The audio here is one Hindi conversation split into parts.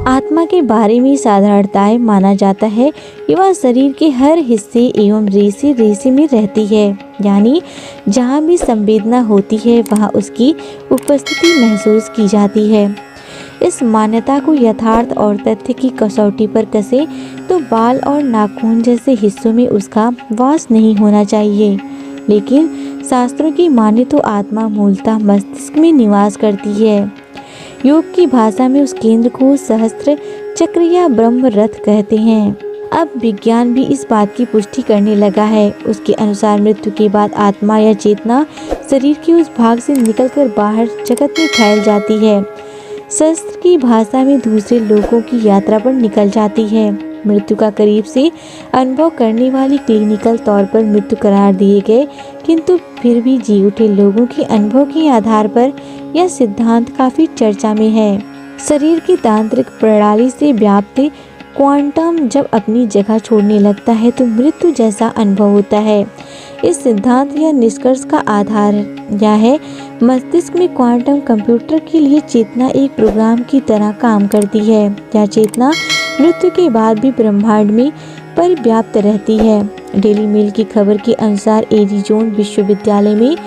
आत्मा के बारे में साधारणताएं माना जाता है कि वह शरीर के हर हिस्से एवं रेसे रेसे में रहती है, यानी जहाँ भी संवेदना होती है वहाँ उसकी उपस्थिति महसूस की जाती है। इस मान्यता को यथार्थ और तथ्य की कसौटी पर कसे तो बाल और नाखून जैसे हिस्सों में उसका वास नहीं होना चाहिए, लेकिन शास्त्रों की माने तो आत्मा मूलतः मस्तिष्क में निवास करती है। योग की भाषा में उस केंद्र को सहस्त्र चक्र या ब्रह्म रथ कहते हैं। अब विज्ञान भी इस बात की पुष्टि करने लगा है। उसके अनुसार मृत्यु के बाद आत्मा या चेतना शरीर के उस भाग से निकलकर बाहर जगत में फैल जाती है। शास्त्र की भाषा में दूसरे लोगों की यात्रा पर निकल जाती है। मृत्यु का करीब से अनुभव करने वाली क्लिनिकल तौर पर मृत्यु करार दिए गए किंतु फिर भी जी उठे लोगों के अनुभव के आधार पर यह सिद्धांत काफी चर्चा में है। शरीर की तांत्रिक प्रणाली से व्याप्त क्वांटम जब अपनी जगह छोड़ने लगता है तो मृत्यु जैसा अनुभव होता है। इस सिद्धांत या निष्कर्ष का आधार यह है मस्तिष्क में क्वांटम कंप्यूटर के लिए चेतना एक प्रोग्राम की तरह काम करती है। यह चेतना मृत्यु के बाद भी ब्रह्मांड में परिव्याप्त रहती है। डेली मेल की खबर के अनुसार एरिजोना विश्वविद्यालय में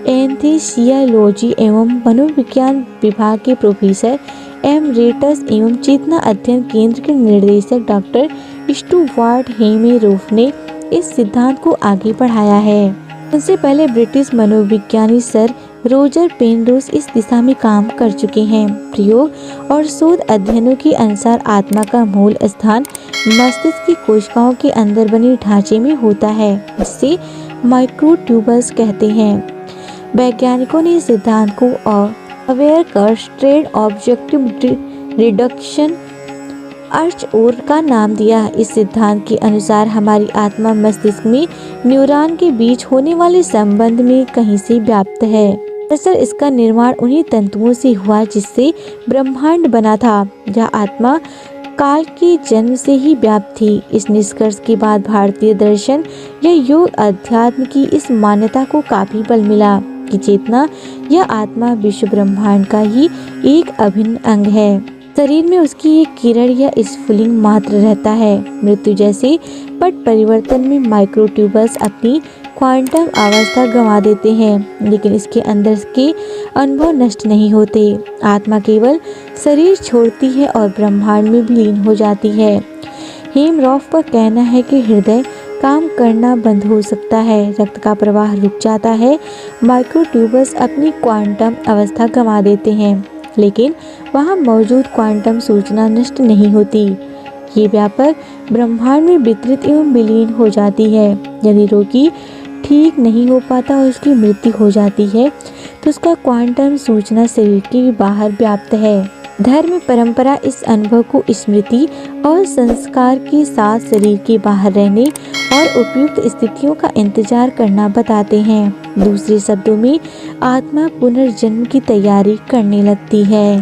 एंथेसियोलॉजी एवं मनोविज्ञान विभाग के प्रोफेसर एमरेटस एवं चेतना अध्ययन केंद्र के निर्देशक डॉक्टर स्टुअर्ट हेमेरोफ ने इस सिद्धांत को आगे बढ़ाया है। उनसे पहले ब्रिटिश मनोविज्ञानी सर रोजर पेनरोज इस दिशा में काम कर चुके हैं। प्रयोग और शोध अध्ययनों के अनुसार आत्मा का मूल स्थान मस्तिष्क की कोशिकाओं के अंदर बने ढांचे में होता है, जिसे माइक्रोट्यूबल्स कहते हैं। वैज्ञानिकों ने इस सिद्धांत को अवेयर कर स्ट्रेट ऑब्जेक्टिव रिडक्शन अर्च-ओर का नाम दिया। इस सिद्धांत के अनुसार हमारी आत्मा मस्तिष्क में न्यूरॉन के बीच होने वाले संबंध में कहीं से व्याप्त है। दरअसल इसका निर्माण उन्हीं तंतुओं से हुआ जिससे ब्रह्मांड बना था। यह आत्मा काल के जन्म से ही व्याप्त थी। इस निष्कर्ष के बाद भारतीय दर्शन या योग अध्यात्म की इस मान्यता को काफी बल मिला कि चेतना या आत्मा विश्व ब्रह्मांड का ही एक अभिन्न अंग है। शरीर में उसकी एक किरण या स्फुलिंग मात्र रहता है। मृत्यु जैसे पट परिवर्तन में माइक्रोट्यूबल्स अपनी क्वांटम अवस्था गंवा देते हैं, लेकिन इसके अंदर के अनुभव नष्ट नहीं होते। आत्मा केवल शरीर छोड़ती है और ब्रह्मांड में विलीन हो जाती है। हेमरॉफ का कहना है कि हृदय काम करना बंद हो सकता है, रक्त का प्रवाह रुक जाता है, माइक्रोट्यूबल्स अपनी क्वांटम अवस्था गंवा देते हैं, लेकिन वहाँ मौजूद क्वांटम सूचना नष्ट नहीं होती। ये व्यापक ब्रह्मांड में वितरित एवं विलीन हो जाती है। यदि रोगी ठीक नहीं हो पाता और उसकी मृत्यु हो जाती है तो उसका क्वांटम सूचना शरीर के बाहर व्याप्त है। धर्म परंपरा इस अनुभव को स्मृति और संस्कार के साथ शरीर के बाहर रहने और उपयुक्त स्थितियों का इंतजार करना बताते हैं। दूसरे शब्दों में आत्मा पुनर्जन्म की तैयारी करने लगती है।